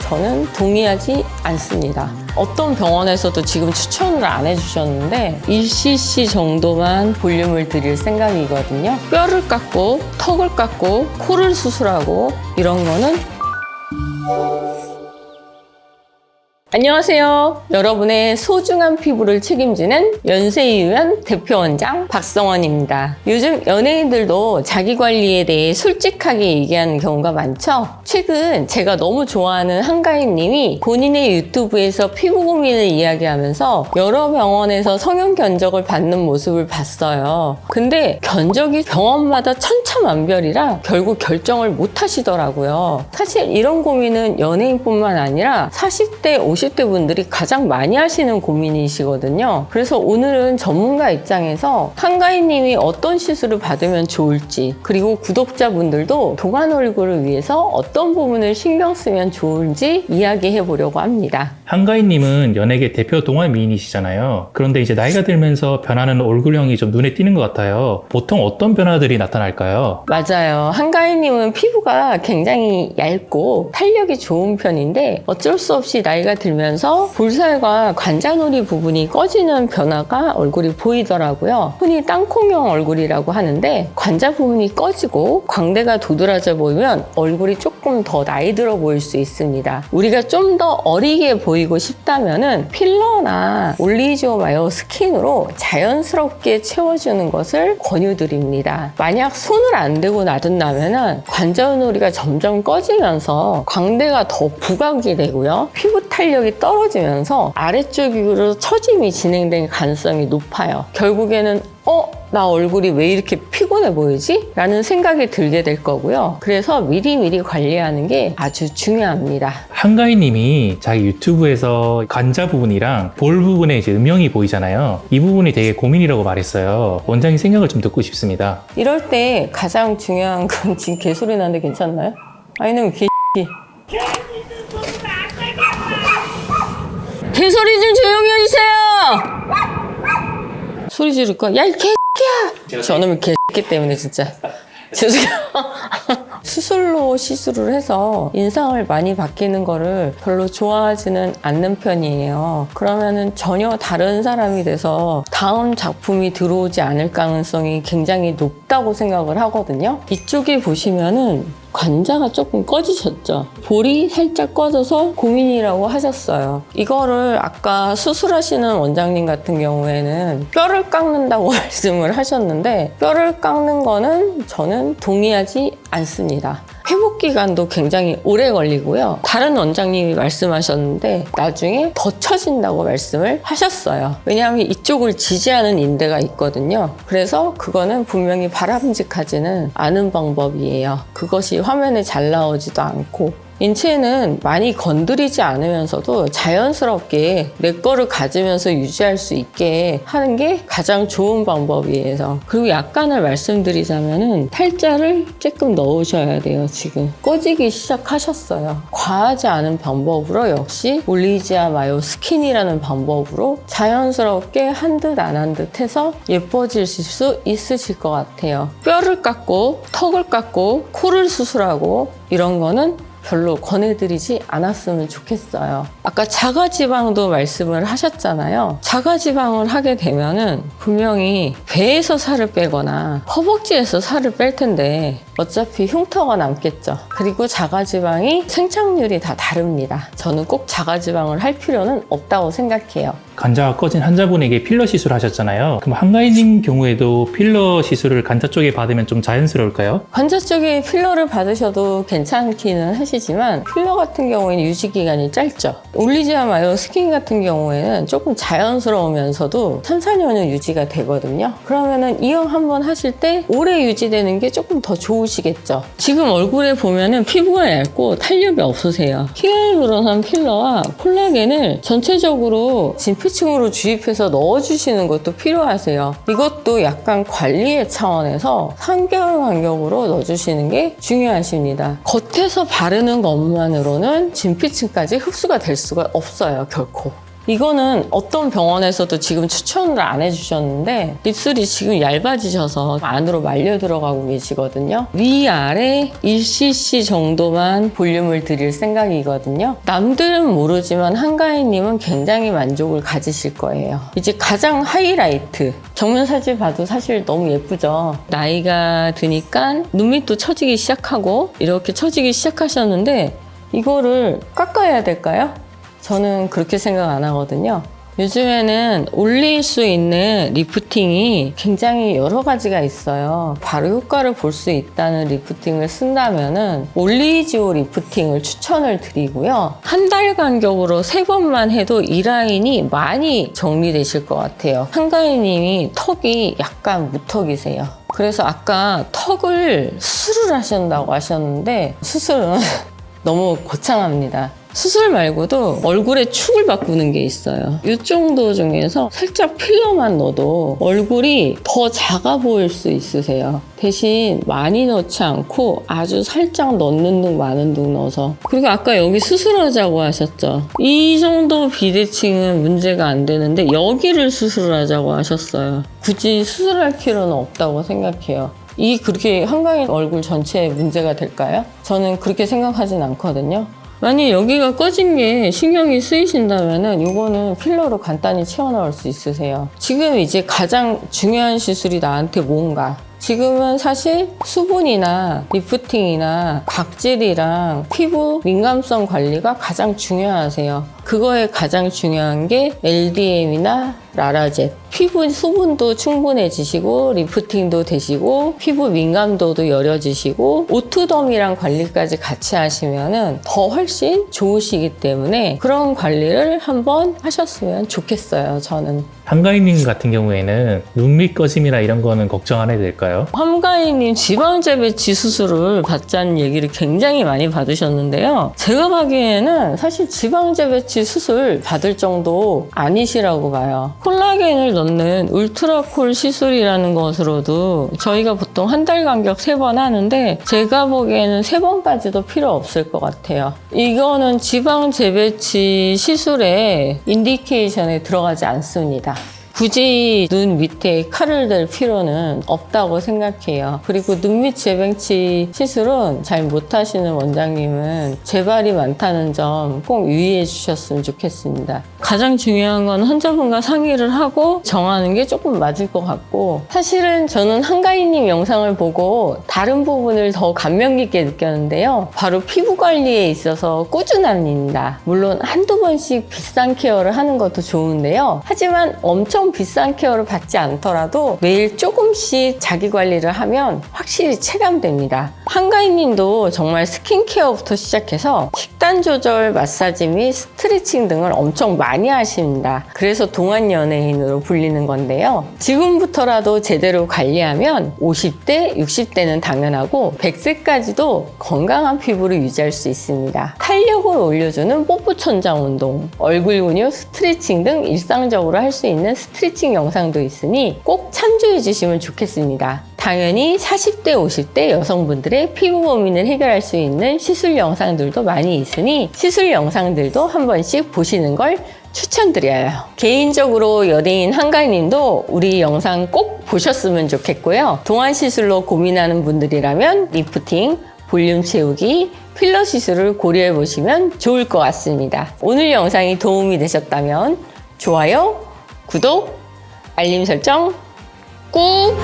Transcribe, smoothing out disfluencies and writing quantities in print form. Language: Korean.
저는 동의하지 않습니다. 어떤 병원에서도 지금 추천을 안 해주셨는데 1cc 정도만 볼륨을 드릴 생각이거든요. 뼈를 깎고 턱을 깎고 코를 수술하고 이런 거는 안녕하세요. 여러분의 소중한 피부를 책임지는 연세유연 대표원장 박성원입니다. 요즘 연예인들도 자기 관리에 대해 솔직하게 얘기하는 경우가 많죠? 최근 제가 너무 좋아하는 한가인님이 본인의 유튜브에서 피부 고민을 이야기하면서 여러 병원에서 성형 견적을 받는 모습을 봤어요. 근데 견적이 병원마다 천차만별이라 결국 결정을 못 하시더라고요. 사실 이런 고민은 연예인뿐만 아니라 40대, 50대 분들이 가장 많이 하시는 고민이시거든요. 그래서 오늘은 전문가 입장에서 한가인님이 어떤 시술을 받으면 좋을지, 그리고 구독자분들도 동안 얼굴을 위해서 어떤 부분을 신경 쓰면 좋은지 이야기해 보려고 합니다. 한가인님은 연예계 대표 동안 미인이시잖아요. 그런데 이제 나이가 들면서 변하는 얼굴형이 좀 눈에 띄는 것 같아요. 보통 어떤 변화들이 나타날까요? 맞아요. 한가인님은 피부가 굉장히 얇고 탄력이 좋은 편인데 어쩔 수 없이 나이가 들면서 볼살과 관자놀이 부분이 꺼지는 변화가 얼굴이 보이더라고요. 흔히 땅콩형 얼굴이라고 하는데 관자 부분이 꺼지고 광대가 도드라져 보이면 얼굴이 조금 더 나이 들어 보일 수 있습니다. 우리가 좀 더 어리게 보이고 싶다면은 필러나 올리지오 마요 스킨으로 자연스럽게 채워주는 것을 권유드립니다. 만약 손을 안 대고 놔둔다면은 관자놀이가 점점 꺼지면서 광대가 더 부각이 되고요. 피부 탄력이 떨어지면서 아래쪽으로 처짐이 진행될 가능성이 높아요. 결국에는 나 얼굴이 왜 이렇게 피곤해 보이지? 라는 생각이 들게 될 거고요. 그래서 미리미리 관리하는 게 아주 중요합니다. 한가인님이 자기 유튜브에서 관자 부분이랑 볼 부분에 이제 음영이 보이잖아요. 이 부분이 되게 고민이라고 말했어요. 원장님 생각을 좀 듣고 싶습니다. 이럴 때 가장 중요한 건 지금 개소리 나는데 괜찮나요? 아니면 개소리 좀 조용히 해주세요! 소리 지를까? 야, 이 개새끼야! 저놈의 개새끼 때문에 진짜. 죄송해요. 수술로 시술을 해서 인상을 많이 바뀌는 거를 별로 좋아하지는 않는 편이에요. 그러면은 전혀 다른 사람이 돼서 다음 작품이 들어오지 않을 가능성이 굉장히 높다고 생각을 하거든요. 이쪽에 보시면은 관자가 조금 꺼지셨죠? 볼이 살짝 꺼져서 고민이라고 하셨어요. 이거를 아까 수술하시는 원장님 같은 경우에는 뼈를 깎는다고 말씀을 하셨는데 뼈를 깎는 거는 저는 동의하지 않습니다. 회복 기간도 굉장히 오래 걸리고요. 다른 원장님이 말씀하셨는데 나중에 더 처진다고 말씀을 하셨어요. 왜냐하면 이쪽을 지지하는 인대가 있거든요. 그래서 그거는 분명히 바람직하지는 않은 방법이에요. 그것이 화면에 잘 나오지도 않고 인체는 많이 건드리지 않으면서도 자연스럽게 내 거를 가지면서 유지할 수 있게 하는 게 가장 좋은 방법이에요. 그리고 약간을 말씀드리자면은 탈자를 조금 넣으셔야 돼요. 지금 꺼지기 시작하셨어요. 과하지 않은 방법으로 역시 올리지아 마요 스킨이라는 방법으로 자연스럽게 한 듯 안 한 듯 해서 예뻐지실 수 있으실 것 같아요. 뼈를 깎고 턱을 깎고 코를 수술하고 이런 거는 별로 권해드리지 않았으면 좋겠어요. 아까 자가지방도 말씀을 하셨잖아요. 자가지방을 하게 되면은 분명히 배에서 살을 빼거나 허벅지에서 살을 뺄 텐데 어차피 흉터가 남겠죠. 그리고 자가지방이 생착률이 다 다릅니다. 저는 꼭 자가지방을 할 필요는 없다고 생각해요. 관자가 꺼진 환자분에게 필러 시술을 하셨잖아요. 그럼 한가인님 경우에도 필러 시술을 관자 쪽에 받으면 좀 자연스러울까요? 관자 쪽에 필러를 받으셔도 괜찮기는 하시지만 필러 같은 경우에는 유지기간이 짧죠. 올리지아 마요 스킨 같은 경우에는 조금 자연스러우면서도 3, 4년은 유지가 되거든요. 그러면은 이용 한번 하실 때 오래 유지되는 게 조금 더 좋으시겠죠. 지금 얼굴에 보면은 피부가 얇고 탄력이 없으세요. 히알루론산 필러와 콜라겐을 전체적으로 진피층으로 주입해서 넣어주시는 것도 필요하세요. 이것도 약간 관리의 차원에서 3개월 간격으로 넣어주시는 게 중요하십니다. 겉에서 바르는 것만으로는 진피층까지 흡수가 될 수가 없어요, 결코. 이거는 어떤 병원에서도 지금 추천을 안 해주셨는데 입술이 지금 얇아지셔서 안으로 말려 들어가고 계시거든요. 위아래 1cc 정도만 볼륨을 드릴 생각이거든요. 남들은 모르지만 한가인님은 굉장히 만족을 가지실 거예요. 이제 가장 하이라이트. 정면 사진 봐도 사실 너무 예쁘죠. 나이가 드니까 눈밑도 처지기 시작하고 이렇게 처지기 시작하셨는데 이거를 깎아야 될까요? 저는 그렇게 생각 안 하거든요. 요즘에는 올릴 수 있는 리프팅이 굉장히 여러 가지가 있어요. 바로 효과를 볼 수 있다는 리프팅을 쓴다면은 올리지오 리프팅을 추천을 드리고요. 한 달 간격으로 3번만 해도 이 라인이 많이 정리되실 것 같아요. 한가인님이 턱이 약간 무턱이세요. 그래서 아까 턱을 수술을 하신다고 하셨는데 수술은 너무 거창합니다. 수술 말고도 얼굴에 축을 바꾸는 게 있어요. 이 정도 중에서 살짝 필러만 넣어도 얼굴이 더 작아 보일 수 있으세요. 대신 많이 넣지 않고 아주 살짝 넣는 둥 마는 둥 넣어서. 그리고 아까 여기 수술하자고 하셨죠. 이 정도 비대칭은 문제가 안 되는데 여기를 수술하자고 하셨어요. 굳이 수술할 필요는 없다고 생각해요. 그렇게 한가인 얼굴 전체에 문제가 될까요? 저는 그렇게 생각하진 않거든요. 만약 여기가 꺼진 게 신경이 쓰이신다면은 이거는 필러로 간단히 채워넣을 수 있으세요. 지금 이제 가장 중요한 시술이 나한테 뭔가? 지금은 사실 수분이나 리프팅이나 각질이랑 피부 민감성 관리가 가장 중요하세요. 그거에 가장 중요한 게 LDM이나 라라젯. 피부 수분도 충분해지시고 리프팅도 되시고 피부 민감도도 여려지시고 오토덤이랑 관리까지 같이 하시면은 더 훨씬 좋으시기 때문에 그런 관리를 한번 하셨으면 좋겠어요. 저는. 한가인님 같은 경우에는 눈밑 꺼짐이나 이런 거는 걱정 안 해도 될까요? 한가인님 지방재배치 수술을 받자는 얘기를 굉장히 많이 받으셨는데요. 제가 보기에는 사실 지방재배치 수술 받을 정도 아니시라고 봐요. 콜라겐을 넣는 울트라콜 시술이라는 것으로도 저희가 보통 한 달 간격 3번 하는데 제가 보기에는 3번까지도 필요 없을 것 같아요. 이거는 지방재배치 시술의 인디케이션에 들어가지 않습니다. 굳이 눈 밑에 칼을 댈 필요는 없다고 생각해요. 그리고 눈밑 재배치 시술은 잘 못하시는 원장님은 재발이 많다는 점 꼭 유의해 주셨으면 좋겠습니다. 가장 중요한 건 환자분과 상의를 하고 정하는 게 조금 맞을 것 같고 사실은 저는 한가인님 영상을 보고 다른 부분을 더 감명 깊게 느꼈는데요. 바로 피부 관리에 있어서 꾸준함입니다. 물론 한두 번씩 비싼 케어를 하는 것도 좋은데요. 하지만 엄청 비싼 케어를 받지 않더라도 매일 조금씩 자기 관리를 하면 확실히 체감됩니다. 한가인님도 정말 스킨케어부터 시작해서 식단 조절, 마사지 및 스트레칭 등을 엄청 많이 하십니다. 그래서 동안 연예인으로 불리는 건데요. 지금부터라도 제대로 관리하면 50대, 60대는 당연하고 100세까지도 건강한 피부를 유지할 수 있습니다. 탄력을 올려주는 뽀뽀 천장 운동, 얼굴 근육 스트레칭 등 일상적으로 할 수 있는 스트레칭 영상도 있으니 꼭 참조해 주시면 좋겠습니다. 당연히 40대, 50대 여성분들의 피부 고민을 해결할 수 있는 시술 영상들도 많이 있으니 시술 영상들도 한 번씩 보시는 걸 추천드려요. 개인적으로 연예인 한가인님도 우리 영상 꼭 보셨으면 좋겠고요. 동안 시술로 고민하는 분들이라면 리프팅, 볼륨 채우기, 필러 시술을 고려해 보시면 좋을 것 같습니다. 오늘 영상이 도움이 되셨다면 좋아요, 구독, 알림 설정 꾹